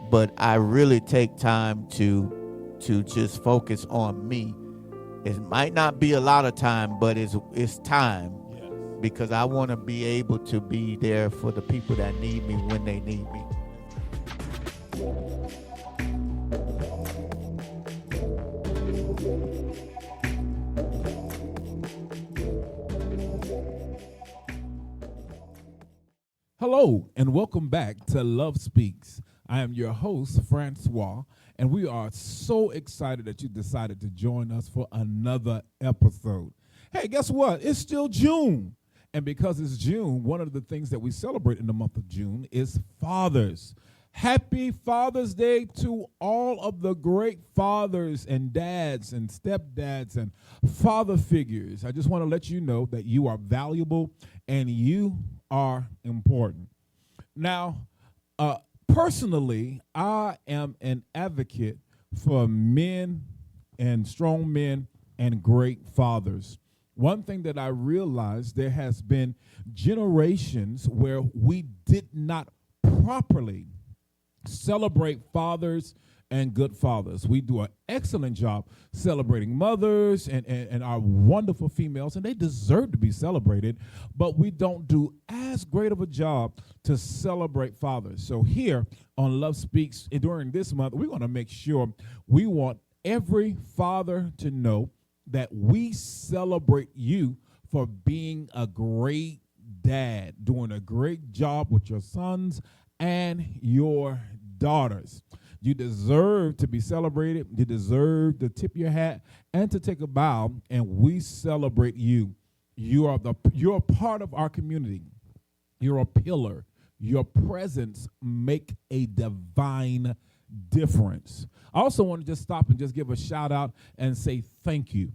but I really take time to just focus on me. It might not be a lot of time, but it's time because I want to be able to be there for the people that need me when they need me. Hello, and welcome back to Love Speaks. I am your host, Francois, and we are so excited that you decided to join us for another episode. Hey, guess what? It's still June. And because it's June, one of the things that we celebrate in the month of June is fathers. Happy Father's Day to all of the great fathers and dads and stepdads and father figures. I just want to let you know that you are valuable and you are important. Now, personally, I am an advocate for men and strong men and great fathers. One thing that I realized, there has been generations where we did not properly celebrate fathers and good fathers. We do an excellent job celebrating mothers and our wonderful females, and they deserve to be celebrated, but we don't do as great of a job to celebrate fathers. So here on Love Speaks, during this month, we're going to make sure we want every father to know that we celebrate you for being a great dad, doing a great job with your sons and your daughters. You deserve to be celebrated. You deserve to tip your hat and to take a bow, and we celebrate you. You're a part of our community. You're a pillar. Your presence make a divine difference. I also want to just stop and just give a shout out and say thank you.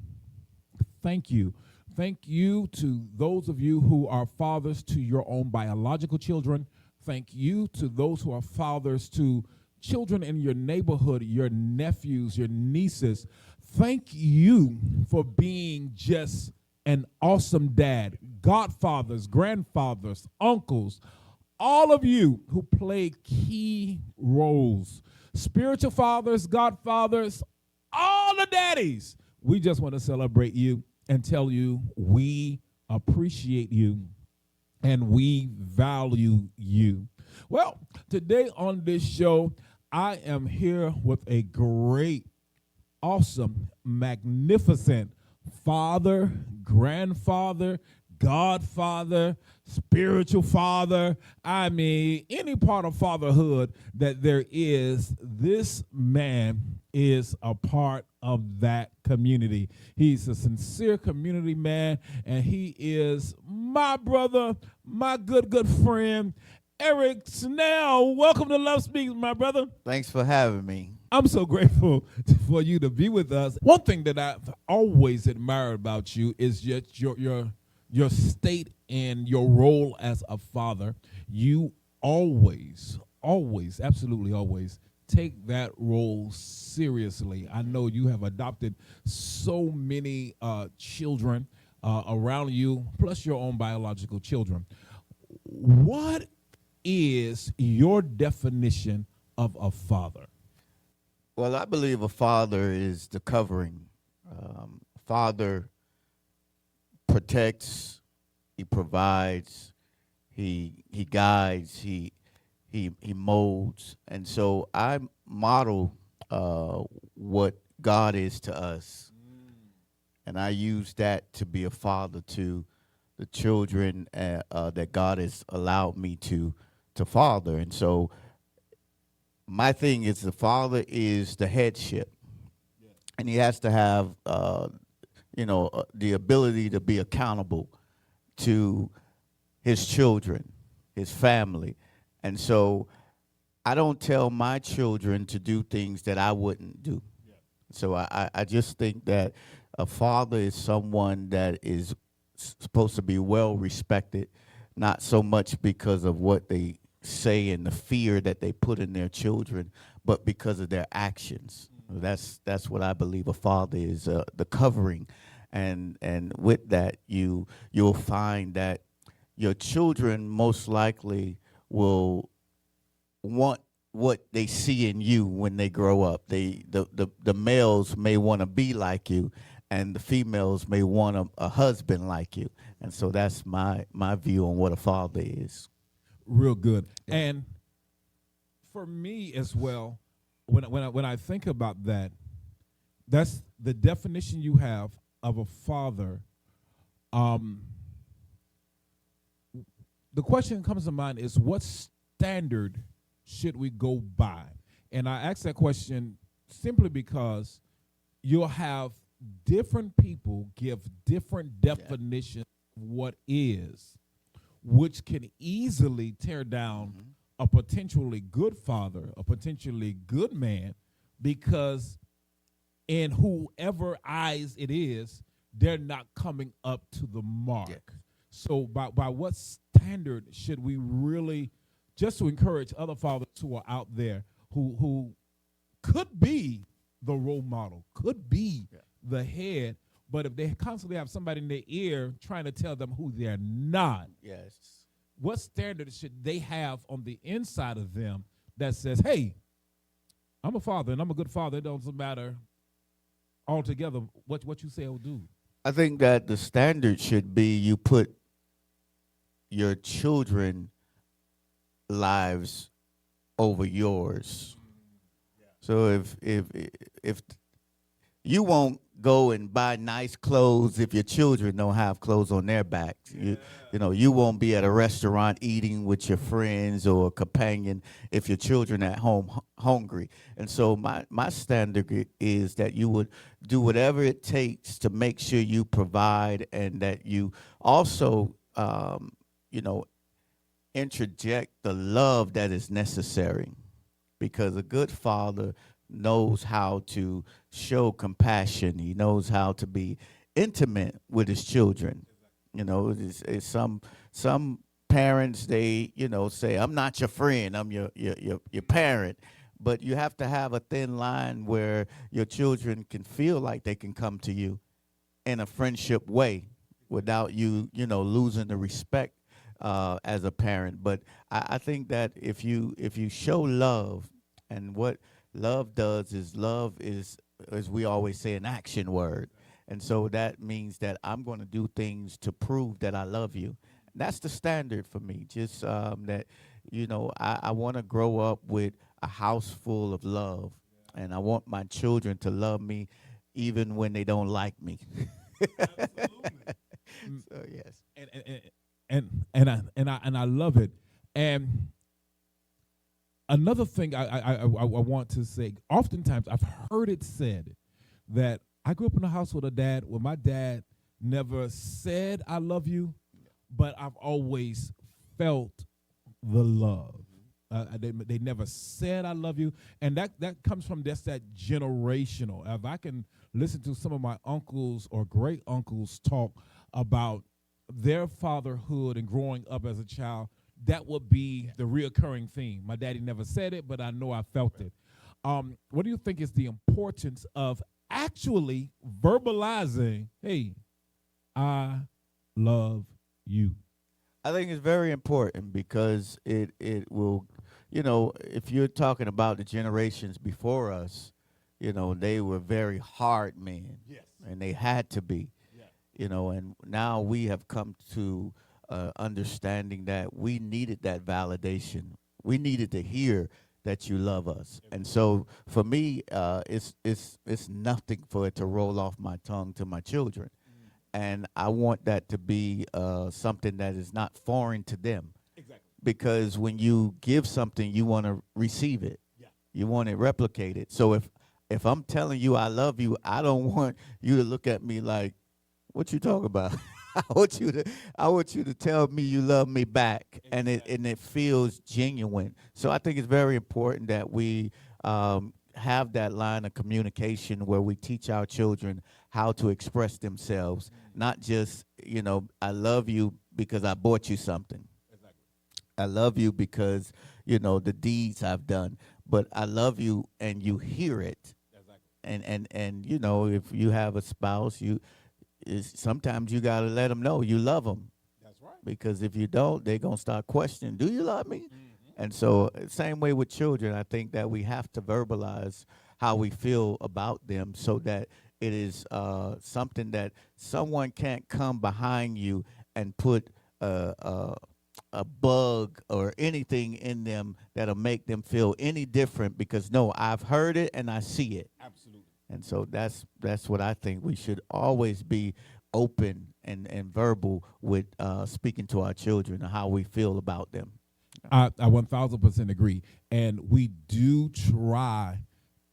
Thank you. Thank you to those of you who are fathers to your own biological children. Thank you to those who are fathers to children in your neighborhood, your nephews, your nieces. Thank you for being just an awesome dad, godfathers, grandfathers, uncles, all of you who play key roles, spiritual fathers, godfathers, all the daddies. We just want to celebrate you and tell you we appreciate you and we value you. Well, today on this show, I am here with a great, awesome, magnificent father, grandfather, godfather, spiritual father. I mean, any part of fatherhood that there is, this man is a part of that community. He's a sincere community man, and he is my brother, my good friend, Eric Snell. Welcome to Love Speaks, my brother. Thanks for having me. I'm so grateful for you to be with us. One thing that I've always admired about you is just your state and your role as a father. You always, absolutely always take that role seriously. I know you have adopted so many children around you, plus your own biological children. What is your definition of a father? Well, I believe a father is the covering. Father protects, he provides, he guides, he molds. And so I model what God is to us. And I use that to be a father to the children that God has allowed me to father. And so my thing is the father is the headship. Yeah. And he has to have, the ability to be accountable to his children, his family. And so I don't tell my children to do things that I wouldn't do. Yeah. So I just think that a father is someone that is supposed to be well respected, not so much because of what they say and the fear that they put in their children, but because of their actions. Mm-hmm. That's what I believe a father is, the covering. And with that, you'll find that your children most likely will want what they see in you when they grow up. The males may want to be like you, and the females may want a husband like you. And so that's my view on what a father is. Real good. Yeah. And for me as well, when I think about that, that's the definition you have of a father. Um, the question that comes to mind is, what standard should we go by? And I ask that question simply because you'll have different people give different definitions of what is, which can easily tear down a potentially good father, a potentially good man, because in whoever eyes it is, they're not coming up to the mark. Yes. So by what standard should we really, just to encourage other fathers who are out there who could be the role model, could be the head, but if they constantly have somebody in their ear trying to tell them who they're not, Yes. what standard should they have on the inside of them that says, hey, I'm a father and I'm a good father. It doesn't matter altogether what you say or do. I think that the standard should be you put your children lives over yours. So if you won't go and buy nice clothes if your children don't have clothes on their backs. You know, you won't be at a restaurant eating with your friends or a companion if your children at home hungry. And so my standard is that you would do whatever it takes to make sure you provide, and that you also, you know, interject the love that is necessary, because a good father knows how to show compassion. He knows how to be intimate with his children. You know, it's some parents, they, you know, say, I'm not your friend, I'm your parent. But you have to have a thin line where your children can feel like they can come to you in a friendship way without you, you know, losing the respect as a parent. But I think that if you show love, and what love is, as we always say, an action word. And so that means that I'm going to do things to prove that I love you. That's the standard for me. Just that, you know, I want to grow up with a house full of love, and I want my children to love me even when they don't like me. Absolutely. So yes. And I love it. And another thing I want to say, oftentimes I've heard it said that I grew up in a house with a dad where my dad never said I love you, but I've always felt the love. They never said I love you, and that comes from just that generational. If I can listen to some of my uncles or great uncles talk about their fatherhood and growing up as a child, that would be the reoccurring theme. My daddy never said it, but I know I felt it. What do you think is the importance of actually verbalizing, hey, I love you? I think it's very important, because it will, you know, if you're talking about the generations before us, you know, they were very hard men. Yes. And they had to be. Yeah. You know, and now we have come to understanding that we needed that validation. We needed to hear that you love us. And so for me, it's nothing for it to roll off my tongue to my children. And I want that to be something that is not foreign to them. Exactly. Because when you give something, you want to receive it. Yeah. You want it replicated. So if I'm telling you I love you, I don't want you to look at me like, what you talking about? I want you to tell me you love me back, and it feels genuine. So I think it's very important that we have that line of communication where we teach our children how to express themselves, not just, you know, I love you because I bought you something. Exactly. I love you because, you know, the deeds I've done, but I love you and you hear it. Exactly. And you know, if you have a spouse, sometimes you got to let them know you love them. That's right. Because if you don't, they're going to start questioning, do you love me? And so, same way with children, I think that we have to verbalize how we feel about them so that it is something that someone can't come behind you and put a bug or anything in them that'll make them feel any different because no, I've heard it and I see it. Absolutely. And so that's what I think we should always be open and verbal with speaking to our children and how we feel about them. I 1000% agree. And we do try,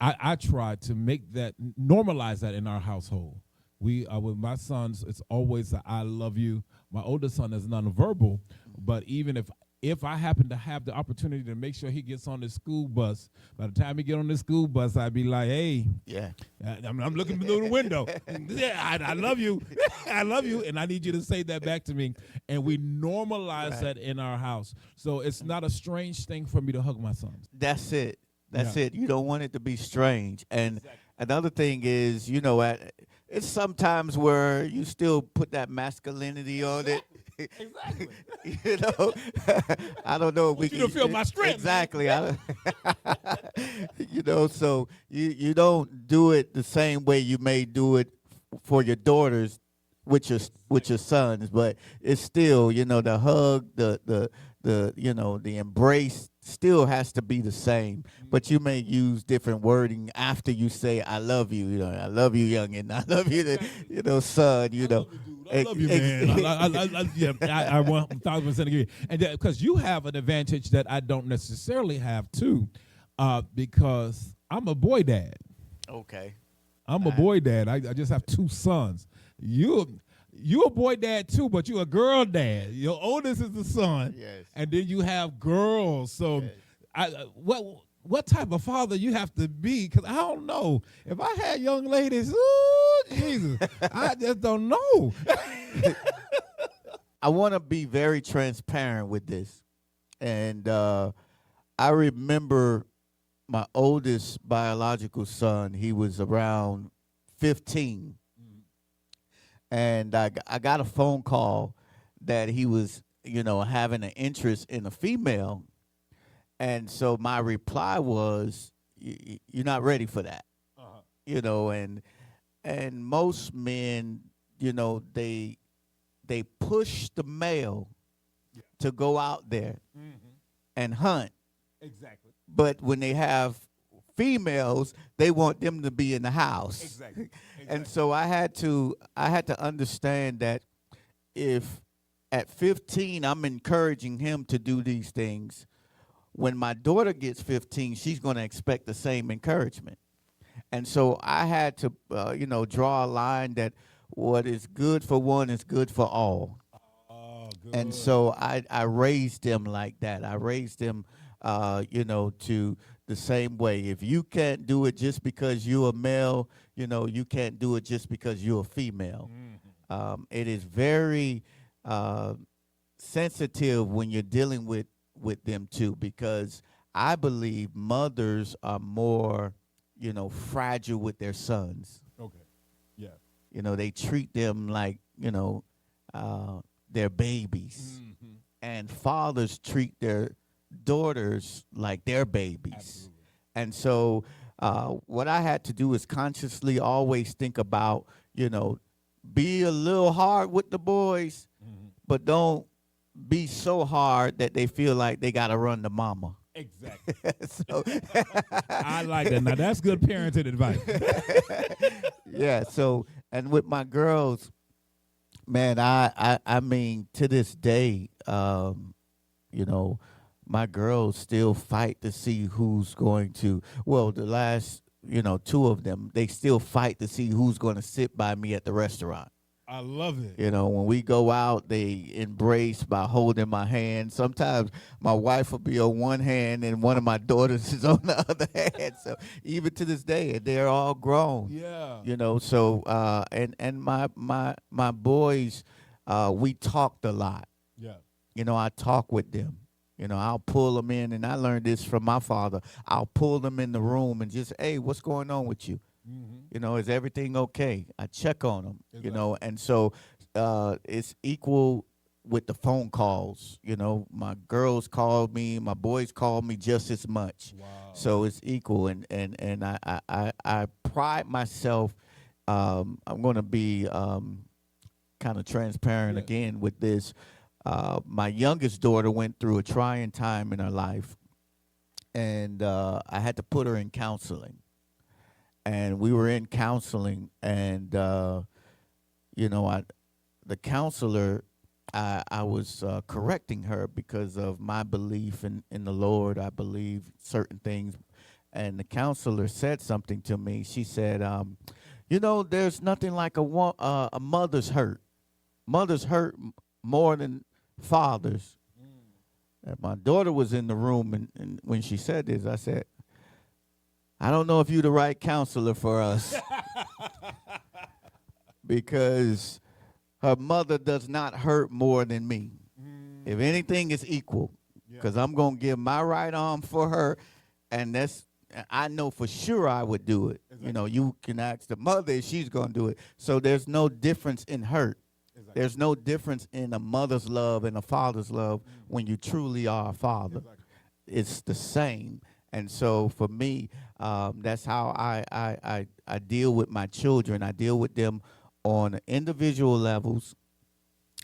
I try to make that, normalize that in our household. We with my sons, it's always a I love you. My oldest son is nonverbal, but even if I happen to have the opportunity to make sure he gets on the school bus, by the time he get on the school bus, I'd be like, hey, Yeah. I'm looking through the window. Yeah, I love you. I love you, and I need you to say that back to me. And we normalize that in our house. So it's not a strange thing for me to hug my sons. That's it. That's it. You don't want it to be strange. And another thing is, it's sometimes where you still put that masculinity on it. Exactly. I don't know. We can feel my strength. Exactly. So you don't do it the same way you may do it for your daughters with your sons, but it's still, the hug, the embrace still has to be the same, but you may use different wording after you say I love you, I love you, youngin', I love you, son, I love you, man. I 1000% agree. And because you have an advantage that I don't necessarily have too, because I'm a boy dad. Okay. I'm a boy dad. I just have two sons. You a boy dad too, but you a girl dad. Your oldest is the son, yes, and then you have girls. So, yes. What type of father you have to be? Because I don't know. If I had young ladies, ooh, Jesus, I just don't know. I want to be very transparent with this, and I remember my oldest biological son. He was around 15. And I got a phone call that he was, having an interest in a female. And so my reply was, you're not ready for that. And most men, they push the male to go out there and hunt. Exactly. But when they have females, they want them to be in the house. Exactly. And so I had to understand that if at 15 I'm encouraging him to do these things, when my daughter gets 15, she's going to expect the same encouragement. And so I had to draw a line that what is good for one is good for all. Oh, good. And so I raised them like that. I raised them to the same way. If you can't do it just because you're a male, you can't do it just because you're a female. Mm-hmm. It is very sensitive when you're dealing with them too, because I believe mothers are more, fragile with their sons. Okay. Yeah. They treat them like, their babies. Mm-hmm. And fathers treat their daughters like their babies. Absolutely. And so what I had to do is consciously always think about, be a little hard with the boys, but don't be so hard that they feel like they got to run to mama. Exactly. I like that. Now, that's good parenting advice. Yeah. So, and with my girls, man, I mean, to this day, my girls still fight to see who's going to, the last, two of them, they still fight to see who's going to sit by me at the restaurant. I love it. When we go out, they embrace by holding my hand. Sometimes my wife will be on one hand and one of my daughters is on the other hand. So even to this day, they're all grown. Yeah. So and my boys, we talked a lot. Yeah. I talk with them. I'll pull them in, and I learned this from my father. I'll pull them in the room and just, hey, what's going on with you? Mm-hmm. Is everything okay? I check on them, exactly. And so it's equal with the phone calls. You know, my girls call me, my boys call me just as much. Wow. So it's equal, and I pride myself. I'm going to be kind of transparent again with this. My youngest daughter went through a trying time in her life, and I had to put her in counseling. And we were in counseling, and you know, the counselor, I was correcting her because of my belief in the Lord. I believe certain things, and the counselor said something to me. She said, "You know, there's nothing like a mother's hurt. Mothers hurt more than fathers." And my daughter was in the room, and when she said this, I said, "I don't know if you're the right counselor for us." Because her mother does not hurt more than me. If anything, it's equal. Because I'm going to give my right arm for her, and I know for sure I would do it. Exactly. You know, you can ask the mother if she's going to do it. So there's no difference in hurt. Exactly. There's no difference in a mother's love and a father's love when you truly are a father. Exactly. It's the same. And so for me, that's how I deal with my children. I deal with them on individual levels,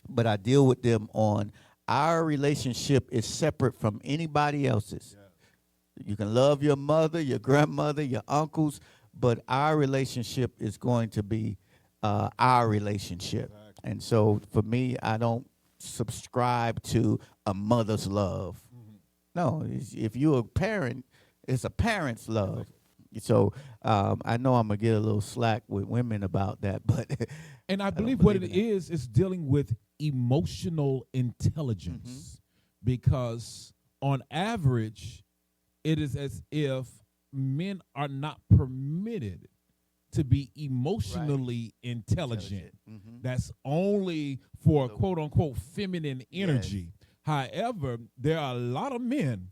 but I deal with them on our relationship is separate from anybody else's. Yeah. You can love your mother, your grandmother, your uncles, but our relationship is going to be our relationship. Exactly. And so for me, I don't subscribe to a mother's love. Mm-hmm. No, if you're a parent, it's a parent's love. Exactly. So I know I'm going to get a little slack with women about that, but and I believe what it is dealing with emotional intelligence, because on average, it is as if men are not permitted to be emotionally intelligent. Mm-hmm. That's only for quote unquote feminine energy. Yes. However, there are a lot of men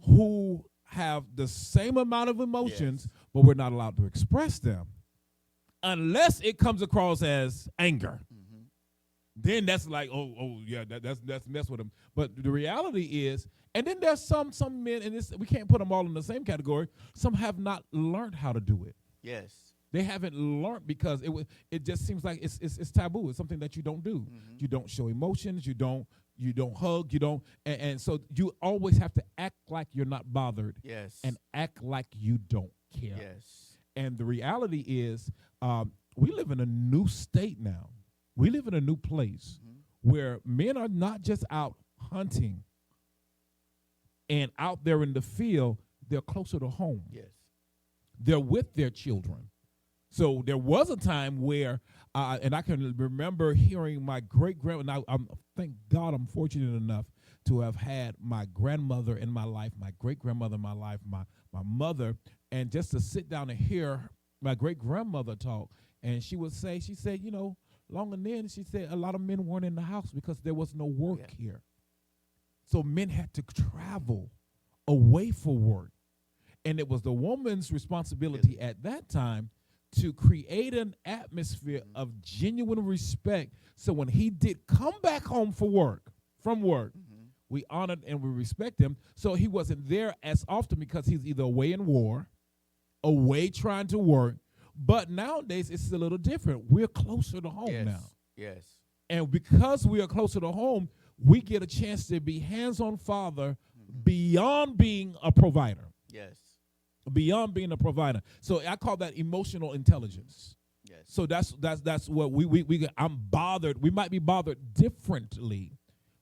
who have the same amount of emotions, but we're not allowed to express them unless it comes across as anger. Mm-hmm. Then that's like, oh yeah, that's mess with them. But the reality is, and then there's some men, and we can't put them all in the same category. Some have not learned how to do it. Yes. They haven't learned because it just seems like it's taboo. It's something that you don't do. Mm-hmm. You don't show emotions. You don't hug, you don't, and so you always have to act like you're not bothered. Yes. And act like you don't care. Yes. And the reality is, we live in a new state now. We live in a new place where men are not just out hunting and out there in the field, they're closer to home. Yes. They're with their children. So there was a time where, and I can remember hearing my great-grandmother, thank God I'm fortunate enough to have had my grandmother in my life, my great-grandmother in my life, my mother, and just to sit down and hear my great-grandmother talk. And she said, you know, long and then, she said a lot of men weren't in the house because there was no work here. So men had to travel away for work. And it was the woman's responsibility at that time to create an atmosphere of genuine respect. So when he did come back home from work, we honored and we respect him. So he wasn't there as often because he's either away in war, away trying to work. But nowadays it's a little different. We're closer to home now. Yes. And because we are closer to home, we get a chance to be hands-on father beyond being a provider. Yes. Beyond being a provider. So I call that emotional intelligence. Yes. So that's what we I'm bothered. We might be bothered differently,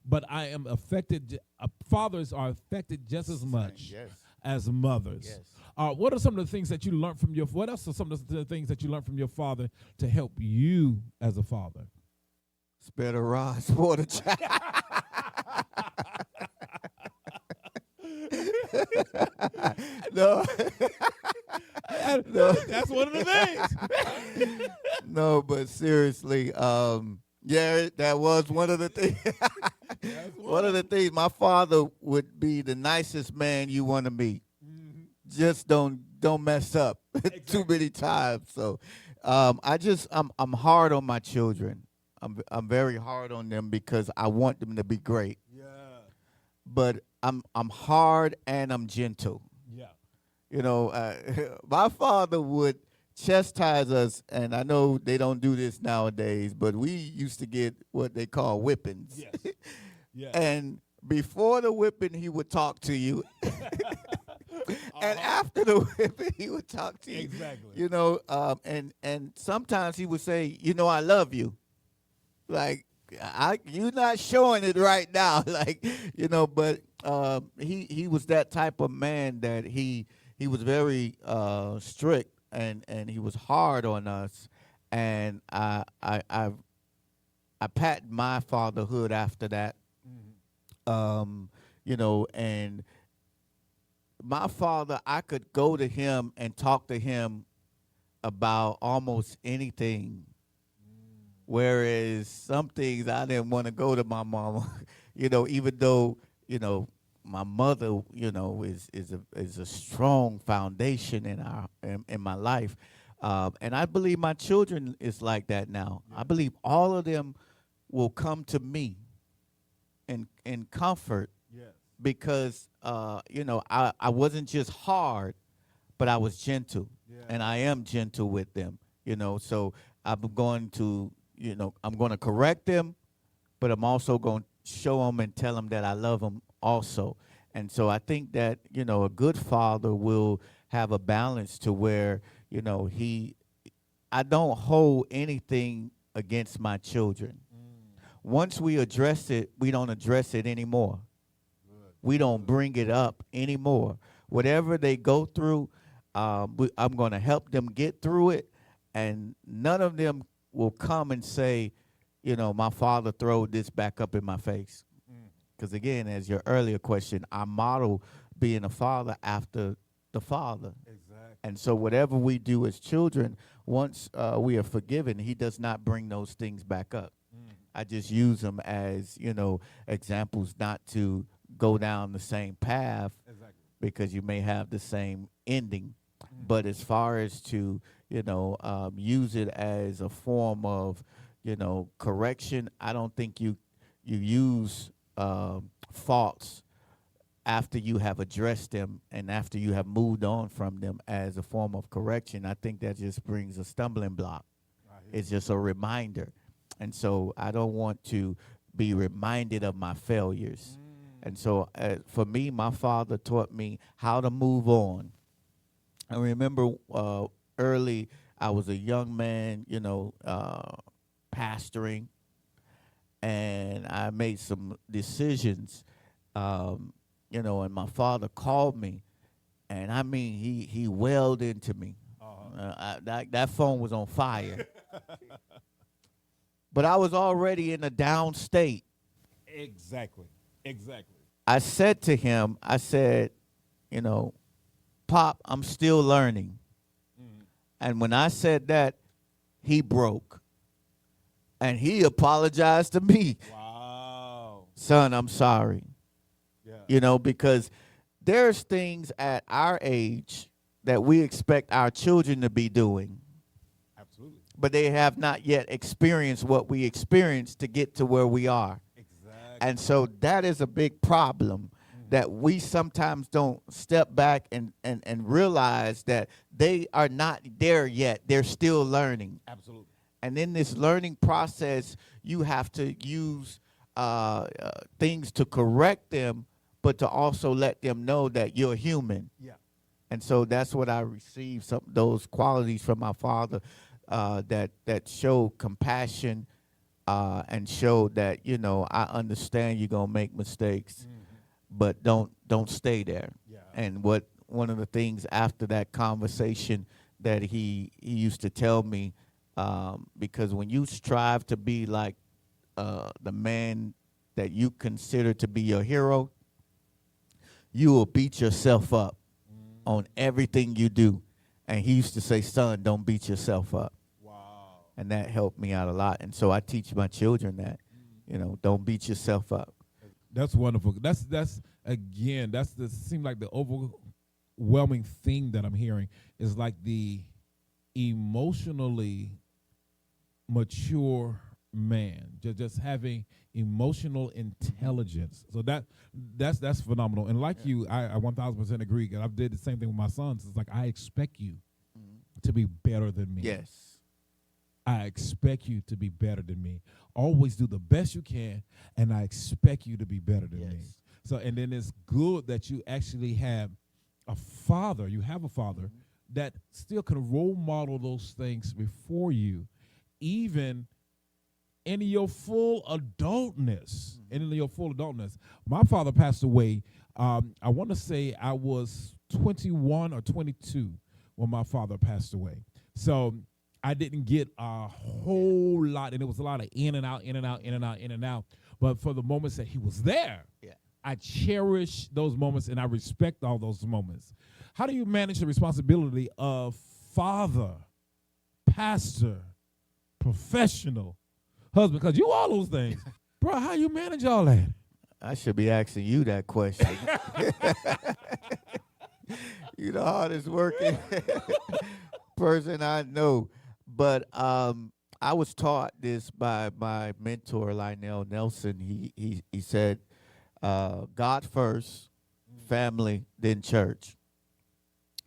but I am affected. Fathers are affected just as much as mothers. Yes. What are some of the things that you learned from what else are some of the things that you learned from your father to help you as a father? Spare the rod, spoil the child. No. No. That's one of the things. No, but seriously, that was one of the things. One of the things. My father would be the nicest man you want to meet. Mm-hmm. Just don't mess up. Exactly. Too many times. So I'm hard on my children. I'm very hard on them because I want them to be great. Yeah. But I'm hard and I'm gentle. Yeah. You know, my father would chastise us, and I know they don't do this nowadays, but we used to get what they call whippings. Yes. Yes. And before the whipping, he would talk to you, and after the whipping, he would talk to you. Exactly. You know, and sometimes he would say, you know, I love you. Like you're not showing it right now, like you know. But he was that type of man that he was very strict and he was hard on us, and I pat my fatherhood after that. You know, and my father, I could go to him and talk to him about almost anything. Whereas some things I didn't want to go to my mama, you know, even though, you know, my mother, you know, is a strong foundation in my life. And I believe my children is like that now. I believe all of them will come to me in comfort Yes. because you know, I wasn't just hard, but I was gentle, Yeah. and I am gentle with them. You know, so I'm going to, you know, I'm going to correct them, but I'm also going to show them and tell them that I love them also. And so I think that, you know, a good father will have a balance to where, you know, I don't hold anything against my children. Once we address it, we don't address it anymore. We don't bring it up anymore. Whatever they go through, I'm going to help them get through it, and none of them will come and say, you know, my father throwed this back up in my face. Because again, as your earlier question, I model being a father after the father. Exactly. And so whatever we do as children, once we are forgiven, he does not bring those things back up. I just use them as, you know, examples not to go down the same path Exactly. because you may have the same ending. But as far as to, you know, use it as a form of, you know, correction, I don't think you use faults after you have addressed them and after you have moved on from them as a form of correction. I think that just brings a stumbling block. It's just a reminder. And so I don't want to be reminded of my failures. And so for me, my father taught me how to move on. I remember early, I was a young man, you know, pastoring, and I made some decisions, you know, and my father called me, and I mean, he wailed into me. That phone was on fire. But I was already in a down state. Exactly. Exactly. I said to him, I said, you know, Pop, I'm still learning. And when I said that, he broke. And he apologized to me. Wow. Son, I'm sorry. Yeah. You know, because there's things at our age that we expect our children to be doing. Absolutely. But they have not yet experienced what we experienced to get to where we are. Exactly. And so that is a big problem that we sometimes don't step back and realize that they are not there yet. They're still learning. Absolutely. And in this learning process, you have to use things to correct them, but to also let them know that you're human. Yeah. And so that's what I received, some those qualities from my father that showed compassion and showed that, you know, I understand you're gonna make mistakes, but don't stay there. Yeah. And one of the things after that conversation that he used to tell me, because when you strive to be like the man that you consider to be your hero, you will beat yourself up on everything you do. And he used to say, son, don't beat yourself up. Wow. And that helped me out a lot. And so I teach my children that, you know, don't beat yourself up. That's wonderful. That's again, that's the seem like the overwhelming thing that I'm hearing is like the emotionally mature man. Just having emotional intelligence. So that's phenomenal. And like you, I 1000% agree. And I did the same thing with my sons. It's like I expect you to be better than me. Yes. I expect you to be better than me. Always do the best you can, and I expect you to be better than me. So, and then it's good that you actually have a father. You have a father that still can role model those things before you, even in your full adultness. And in your full adultness. My father passed away. I want to say I was 21 or 22 when my father passed away. So I didn't get a whole lot, and it was a lot of in and out, in and out, in and out, in and out. But for the moments that he was there, I cherish those moments, and I respect all those moments. How do you manage the responsibility of father, pastor, professional, husband? Because you all those things. Bro, how you manage all that? I should be asking you that question. You the hardest working person I know. But I was taught this by my mentor, Lionel Nelson. He said, God first, family, then church.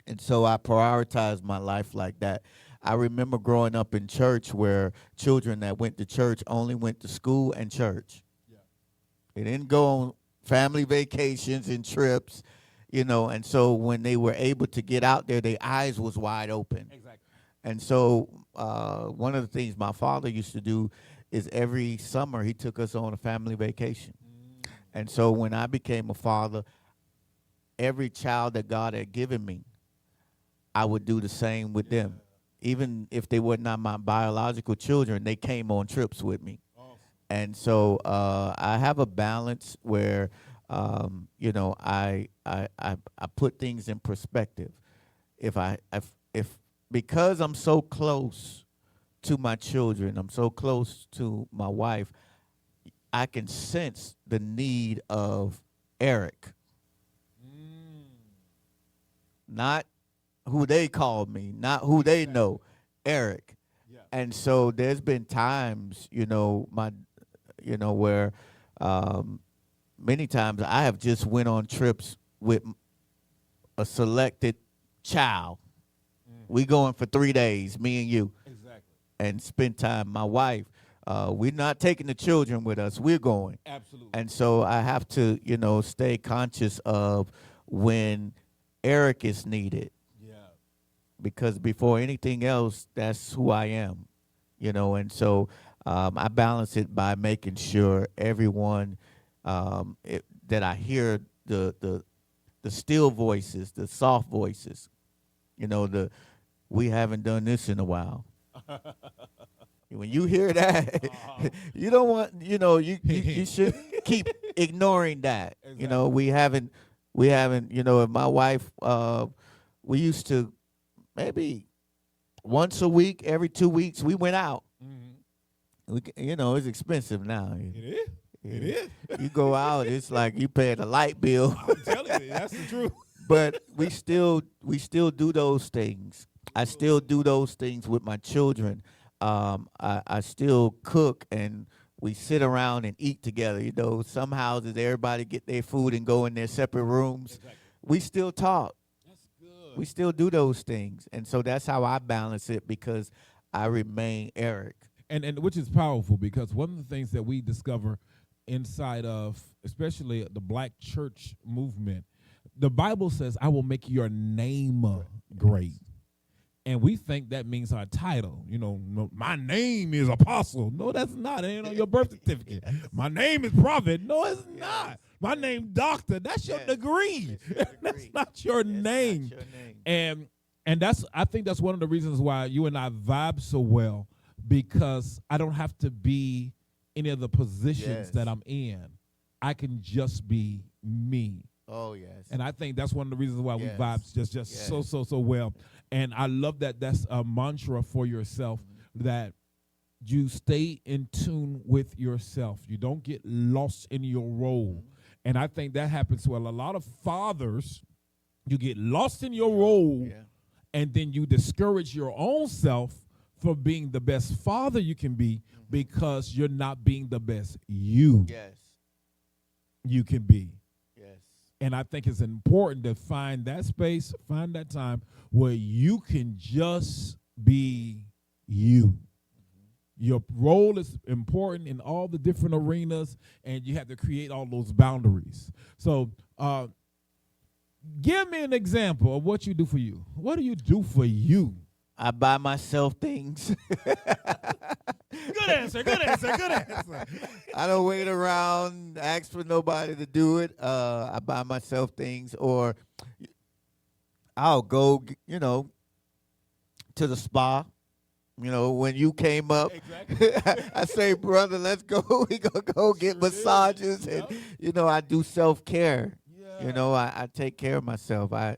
And so I prioritized my life like that. I remember growing up in church where children that went to church only went to school and church. They didn't go on family vacations and trips, and so when they were able to get out there, their eyes was wide open. Exactly. And so one of the things my father used to do is every summer he took us on a family vacation. And so when I became a father, every child that God had given me, I would do the same with them. Even if they were not my biological children, they came on trips with me. Awesome. And so I have a balance where, I put things in perspective. If because I'm so close to my children, I'm so close to my wife, I can sense the need of Eric. Not who they called me, not who they know, Eric. Yeah. And so there's been times, where many times I have just went on trips with a selected child. We going for 3 days, me and you. Exactly. And spend time. My wife, we're not taking the children with us. We're going. Absolutely. And so I have to, stay conscious of when Eric is needed. Yeah. Because before anything else, that's who I am, and so I balance it by making sure everyone that I hear the still voices, the soft voices, we haven't done this in a while. When you hear that, you don't want, you should keep ignoring that. Exactly. We haven't, if my wife, we used to maybe once a week, every 2 weeks, we went out. It's expensive now. It is. Yeah. It is. You go out, it's like you pay the light bill. I'm telling you, that's the truth. But we still do those things. I still do those things with my children. I still cook, and we sit around and eat together. Some houses, everybody get their food and go in their separate rooms. Exactly. We still talk. That's good. We still do those things. And so that's how I balance it, because I remain Eric. And which is powerful, because one of the things that we discover inside of, especially the black church movement, the Bible says, I will make your name great. And we think that means our title. My name is apostle. No, that's not. It ain't on your birth certificate. My name is prophet. No, it's not. My name doctor. That's your degree. That's not your name. Not your name. And I think that's one of the reasons why you and I vibe so well, because I don't have to be any of the positions that I'm in. I can just be me. Oh, yes. And I think that's one of the reasons why we vibe just so well. And I love that that's a mantra for yourself, that you stay in tune with yourself. You don't get lost in your role. And I think that happens to a lot of fathers. You get lost in your role, and then you discourage your own self for being the best father you can be because you're not being the best you can be. Yes. And I think it's important to find that space, find that time where you can just be you. Your role is important in all the different arenas, and you have to create all those boundaries. So give me an example of what you do for you. What do you do for you? I buy myself things. Good answer, good answer, good answer. I don't wait around, ask for nobody to do it. I buy myself things, or I'll go, to the spa. When you came up, Exactly. I say, brother, let's go. We gonna go get massages, and I do self-care. Yeah. I take care of myself. I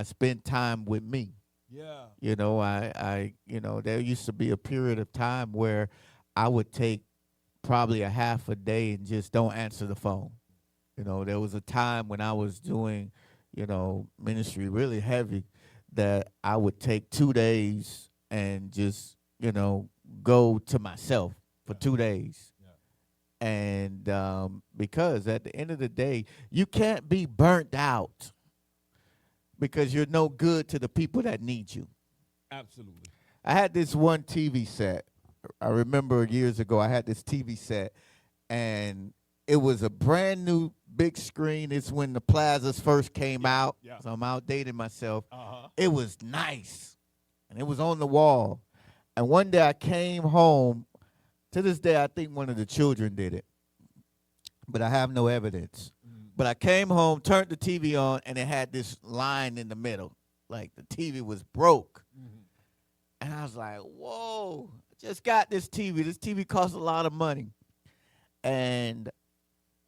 spend time with me. Yeah. There used to be a period of time where I would take probably a half a day and just don't answer the phone. There was a time when I was doing, ministry really heavy, that I would take 2 days and just, go to myself for 2 days. Yeah. And because at the end of the day, you can't be burnt out because you're no good to the people that need you. Absolutely. I had this one TV set. I remember years ago I had this TV set, and it was a brand new big screen. It's when the plazas first came out, so I'm outdating myself. It was nice, and it was on the wall. And one day I came home. To this day, I think one of the children did it, but I have no evidence. But I came home, turned the TV on, and it had this line in the middle. Like the TV was broke. And I was like, whoa, I just got this TV. This TV costs a lot of money. And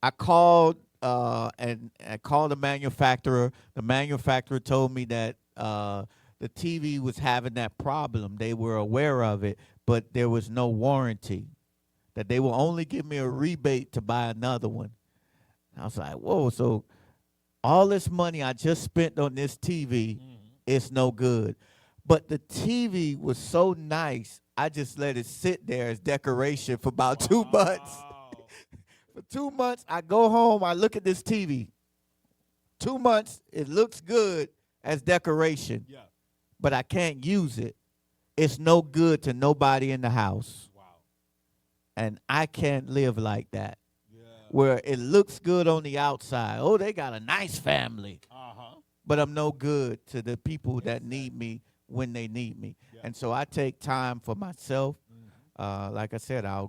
I called the manufacturer. The manufacturer told me that the TV was having that problem. They were aware of it, but there was no warranty, that they will only give me a rebate to buy another one. I was like, whoa, so all this money I just spent on this TV, it's no good. But the TV was so nice, I just let it sit there as decoration for about 2 months. For 2 months, I go home, I look at this TV. 2 months, it looks good as decoration, but I can't use it. It's no good to nobody in the house. And I can't live like that. Where it looks good on the outside. Oh, they got a nice family. But I'm no good to the people that need me when they need me. And so I take time for myself. Like I said, I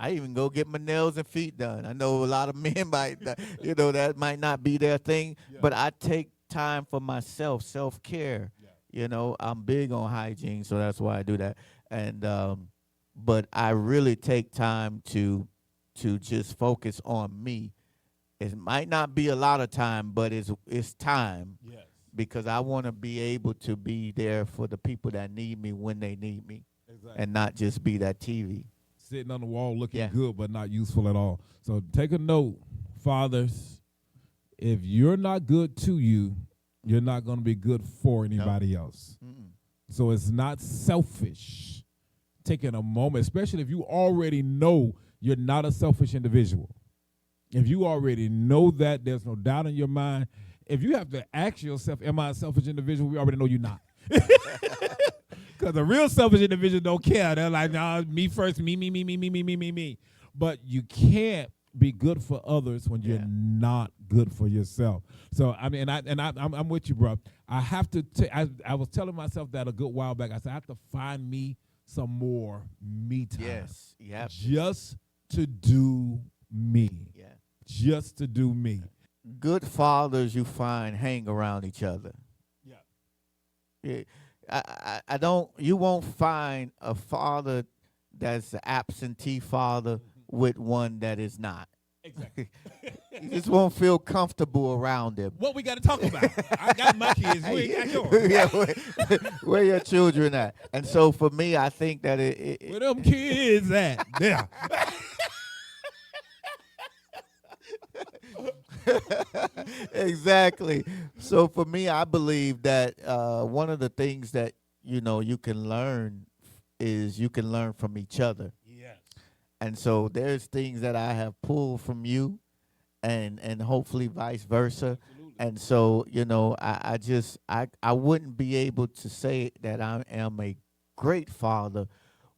even go get my nails and feet done. I know a lot of men might, that might not be their thing. But I take time for myself, self-care. I'm big on hygiene, so that's why I do that. And but I really take time to just focus on me. It might not be a lot of time, but it's time. Because I want to be able to be there for the people that need me when they need me. And not just be that TV. Sitting on the wall looking good but not useful at all. So take a note, fathers. If you're not good to you, you're not going to be good for anybody else. So it's not selfish. Taking a moment, especially if you already know you're not a selfish individual. If you already know that, there's no doubt in your mind. If you have to ask yourself, am I a selfish individual? We already know you're not. Because a real selfish individual don't care. They're like, nah, me first, me. But you can't be good for others when you're not good for yourself. So I mean, I'm with you, bro. I have to. I was telling myself that a good while back. I said I have to find me some more me time. Yes, you have to. Just to do me. Just to do me. Good fathers you find hang around each other. I don't. You won't find a father that's an absentee father with one that is not. Exactly. You just won't feel comfortable around him. What we got to talk about? I got my kids. You ain't got yours. Where your children at? And so for me, I think that where them kids at? Yeah. Exactly. So for me, I believe that one of the things that you can learn is you can learn from each other. Yes. And so there's things that I have pulled from you, and hopefully vice versa. Absolutely. And so, I wouldn't be able to say that I am a great father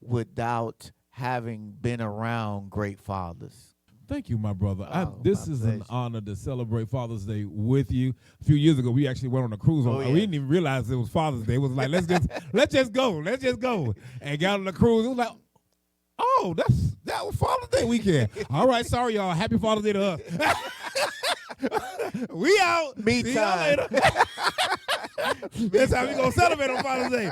without having been around great fathers. Thank you, my brother. Oh, This my is an pleasure. honor to celebrate Father's Day with you. A few years ago, we actually went on a cruise. Oh, We yeah. didn't even realize it was Father's Day. It was like, let's just go, and got on the cruise. It was like, oh, that was Father's Day weekend. All right, sorry y'all. Happy Father's Day to us. We out. Me See y'all time. later. That's how we gonna celebrate on Father's Day.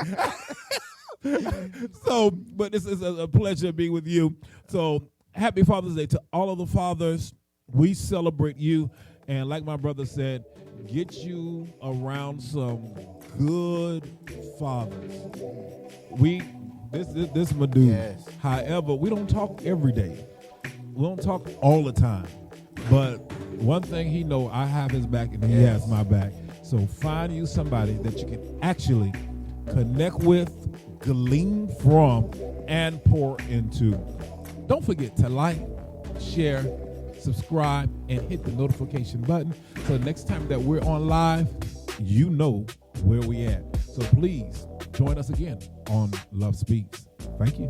So, but this is a pleasure being with you. So, happy Father's Day to all of the fathers. We celebrate you, and like my brother said, get you around some good fathers. This my dude. Yes. However, we don't talk every day. We don't talk all the time. But one thing he know, I have his back and he Yes. has my back. So find you somebody that you can actually connect with, glean from, and pour into. Don't forget to like, share, subscribe, and hit the notification button. So next time that we're on live, you know where we at. So please join us again on Love Speaks. Thank you.